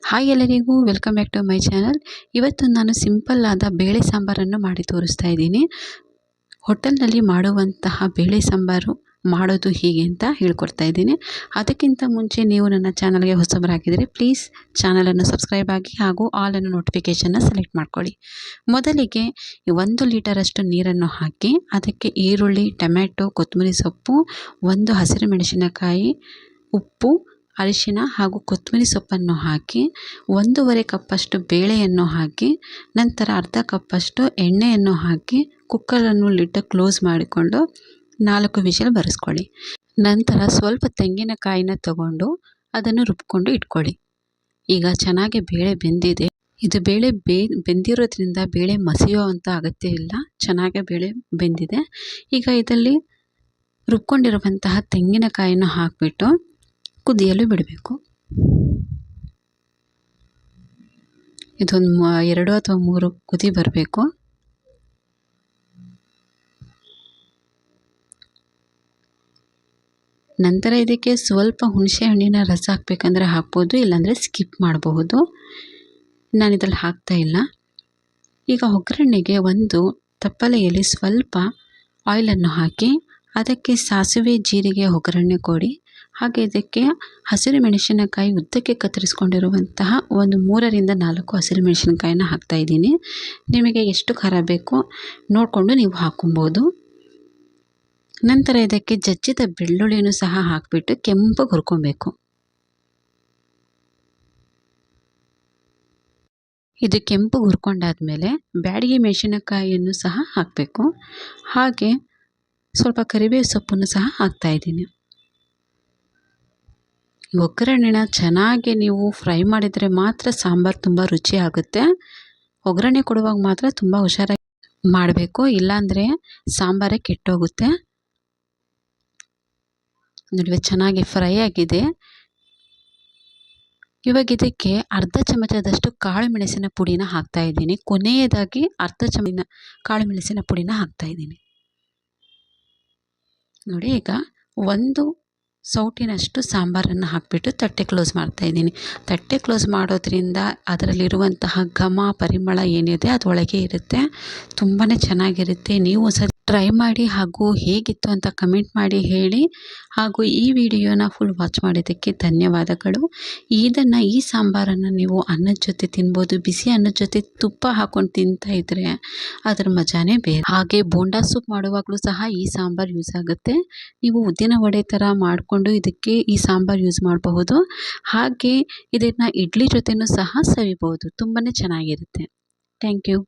Hi ಎಲ್ಲರಿಗೂ welcome back to my channel. ಇವತ್ತು ನಾನು ಸಿಂಪಲ್ ಆದ ಬೇಳೆ ಸಾಂಬಾರನ್ನು ಮಾಡಿ ತೋರಿಸ್ತಾ ಇದ್ದೀನಿ. ಹೋಟೆಲ್ನಲ್ಲಿ ಮಾಡುವಂತಹ ಬೇಳೆ ಸಾಂಬಾರು ಮಾಡೋದು ಹೀಗೆ ಅಂತ ಹೇಳ್ಕೊಡ್ತಾ ಇದ್ದೀನಿ. ಅದಕ್ಕಿಂತ ಮುಂಚೆ ನೀವು ನನ್ನ ಚಾನಲ್ಗೆ ಹೊಸಬರಾಗಿದ್ದರೆ ಪ್ಲೀಸ್ ಚಾನಲನ್ನು ಸಬ್ಸ್ಕ್ರೈಬ್ ಆಗಿ ಹಾಗೂ ಆಲ್ ಅನ್ನು ನೋಟಿಫಿಕೇಷನ್ನ ಸೆಲೆಕ್ಟ್ ಮಾಡ್ಕೊಳ್ಳಿ. ಮೊದಲಿಗೆ 1 ಲೀಟರಷ್ಟು ನೀರನ್ನು ಹಾಕಿ ಅದಕ್ಕೆ ಈರುಳ್ಳಿ, ಟೊಮ್ಯಾಟೊ, ಕೊತ್ತಂಬರಿ ಸೊಪ್ಪು, 1 ಹಸಿರು ಮೆಣಸಿನಕಾಯಿ, ಉಪ್ಪು, ಅರಿಶಿನ ಹಾಗೂ ಕೊತ್ತಂಬರಿ ಸೊಪ್ಪನ್ನು ಹಾಕಿ 1.5 ಕಪ್ಪಷ್ಟು ಬೇಳೆಯನ್ನು ಹಾಕಿ ನಂತರ ಅರ್ಧ ಕಪ್ಪಷ್ಟು ಎಣ್ಣೆಯನ್ನು ಹಾಕಿ ಕುಕ್ಕರನ್ನು ಲಿಡ್ ಕ್ಲೋಸ್ ಮಾಡಿಕೊಂಡು 4 ವಿಷಲ್ ಬರೆಸ್ಕೊಳ್ಳಿ. ನಂತರ ಸ್ವಲ್ಪ ತೆಂಗಿನಕಾಯಿನ ತಗೊಂಡು ಅದನ್ನು ರುಬ್ಕೊಂಡು ಇಟ್ಕೊಳ್ಳಿ. ಈಗ ಚೆನ್ನಾಗಿ ಬೇಳೆ ಬೆಂದಿದೆ. ಇದು ಬೇಳೆ ಬೆಂದಿರೋದ್ರಿಂದ ಬೇಳೆ ಮಸಿಯುವಂಥ ಅಗತ್ಯ ಇಲ್ಲ. ಚೆನ್ನಾಗಿ ಬೇಳೆ ಬೆಂದಿದೆ. ಈಗ ಇದರಲ್ಲಿ ರುಬ್ಕೊಂಡಿರುವಂತಹ ತೆಂಗಿನಕಾಯಿನ ಹಾಕಿಬಿಟ್ಟು ಕುದಿಯಲು ಬಿಡಬೇಕು. ಇದೊಂದು 2 ಅಥವಾ 3 ಕುದಿ ಬರಬೇಕು. ನಂತರ ಇದಕ್ಕೆ ಸ್ವಲ್ಪ ಹುಣಸೆ ಹಣ್ಣಿನ ರಸ ಹಾಕಬೇಕಂದ್ರೆ ಹಾಕ್ಬೋದು, ಇಲ್ಲಾಂದರೆ ಸ್ಕಿಪ್ ಮಾಡಬಹುದು. ನಾನು ಇದರಲ್ಲಿ ಹಾಕ್ತಾ ಇಲ್ಲ. ಈಗ ಒಗ್ಗರಣೆಗೆ ಒಂದು ತಪ್ಪಲೆಯಲ್ಲಿ ಸ್ವಲ್ಪ ಆಯಿಲನ್ನು ಹಾಕಿ ಅದಕ್ಕೆ ಸಾಸಿವೆ, ಜೀರಿಗೆ ಒಗ್ಗರಣೆ ಕೊಡಿ. ಹಾಗೆ ಇದಕ್ಕೆ ಹಸಿರು ಮೆಣಸಿನಕಾಯಿ ಉದ್ದಕ್ಕೆ ಕತ್ತರಿಸ್ಕೊಂಡಿರುವಂತಹ ಒಂದು 3ರಿಂದ 4 ಹಸಿರು ಮೆಣಸಿನಕಾಯಿನ ಹಾಕ್ತಾ ಇದ್ದೀನಿ. ನಿಮಗೆ ಎಷ್ಟು ಖಾರ ಬೇಕೋ ನೋಡಿಕೊಂಡು ನೀವು ಹಾಕ್ಕೊಬೋದು. ನಂತರ ಇದಕ್ಕೆ ಜಜ್ಜಿದ ಬೆಳ್ಳುಳ್ಳಿಯನ್ನು ಸಹ ಹಾಕಿಬಿಟ್ಟು ಕೆಂಪಗೆ ಹುರ್ಕೊಬೇಕು. ಇದು ಕೆಂಪು ಹುರ್ಕೊಂಡಾದ್ಮೇಲೆ ಬ್ಯಾಡಗಿ ಮೆಣಸಿನಕಾಯಿಯನ್ನು ಸಹ ಹಾಕಬೇಕು. ಹಾಗೆ ಸ್ವಲ್ಪ ಕರಿಬೇವು ಸೊಪ್ಪನ್ನು ಸಹ ಹಾಕ್ತಾ ಇದ್ದೀನಿ. ಒಗ್ಗರಣೆನ ಚೆನ್ನಾಗಿ ನೀವು ಫ್ರೈ ಮಾಡಿದರೆ ಮಾತ್ರ ಸಾಂಬಾರು ತುಂಬ ರುಚಿ ಆಗುತ್ತೆ. ಒಗ್ಗರಣೆ ಕೊಡುವಾಗ ಮಾತ್ರ ತುಂಬ ಹುಷಾರಾಗಿ ಮಾಡಬೇಕು, ಇಲ್ಲಾಂದರೆ ಸಾಂಬಾರೇ ಕೆಟ್ಟೋಗುತ್ತೆ. ನಡುವೆ ಚೆನ್ನಾಗಿ ಫ್ರೈ ಆಗಿದೆ. ಇವಾಗ ಇದಕ್ಕೆ ಅರ್ಧ ಚಮಚದಷ್ಟು ಕಾಳು ಮೆಣಸಿನ ಪುಡಿನ ಹಾಕ್ತಾ ಇದ್ದೀನಿ. ಕೊನೆಯದಾಗಿ ಅರ್ಧ ಚಮಚ ಕಾಳು ಮೆಣಸಿನ ಪುಡಿನ ಹಾಕ್ತಾ ಇದ್ದೀನಿ. ನೋಡಿ, ಈಗ 1 ಸೌಟಿನಷ್ಟು ಸಾಂಬಾರನ್ನು ಹಾಕಿಬಿಟ್ಟು ತಟ್ಟೆ ಕ್ಲೋಸ್ ಮಾಡ್ತಾ ಇದ್ದೀನಿ. ತಟ್ಟೆ ಕ್ಲೋಸ್ ಮಾಡೋದ್ರಿಂದ ಅದರಲ್ಲಿರುವಂತಹ ಘಮ, ಪರಿಮಳ ಏನಿದೆ ಅದು ಒಳಗೆ ಇರುತ್ತೆ. ತುಂಬಾ ಚೆನ್ನಾಗಿರುತ್ತೆ. ನೀವು ಸಹ ಟ್ರೈ ಮಾಡಿ ಹಾಗೂ ಹೇಗಿತ್ತು ಅಂತ ಕಮೆಂಟ್ ಮಾಡಿ ಹೇಳಿ. ಹಾಗೂ ಈ ವಿಡಿಯೋನ ಫುಲ್ ವಾಚ್ ಮಾಡಿದ್ದಕ್ಕೆ ಧನ್ಯವಾದಗಳು. ಈ ಸಾಂಬಾರನ್ನು ನೀವು ಅನ್ನದ ಜೊತೆ ತಿನ್ಬೋದು. ಬಿಸಿ ಅನ್ನದ ಜೊತೆ ತುಪ್ಪ ಹಾಕ್ಕೊಂಡು ತಿಂತಾ ಇದ್ದರೆ ಅದರ ಮಜಾನೇ ಬೇರೆ. ಹಾಗೆ ಬೋಂಡಾ ಸೂಪ್ ಮಾಡುವಾಗಲೂ ಸಹ ಈ ಸಾಂಬಾರು ಯೂಸ್ ಆಗುತ್ತೆ. ನೀವು ಉದ್ದಿನ ವಡೆ ಥರ ಮಾಡಿಕೊಂಡು ಇದಕ್ಕೆ ಈ ಸಾಂಬಾರು ಯೂಸ್ ಮಾಡಬಹುದು. ಹಾಗೆ ಇದನ್ನು ಇಡ್ಲಿ ಜೊತೆನೂ ಸಹ ಸವಿಬಹುದು. ತುಂಬಾ ಚೆನ್ನಾಗಿರುತ್ತೆ. Thank you.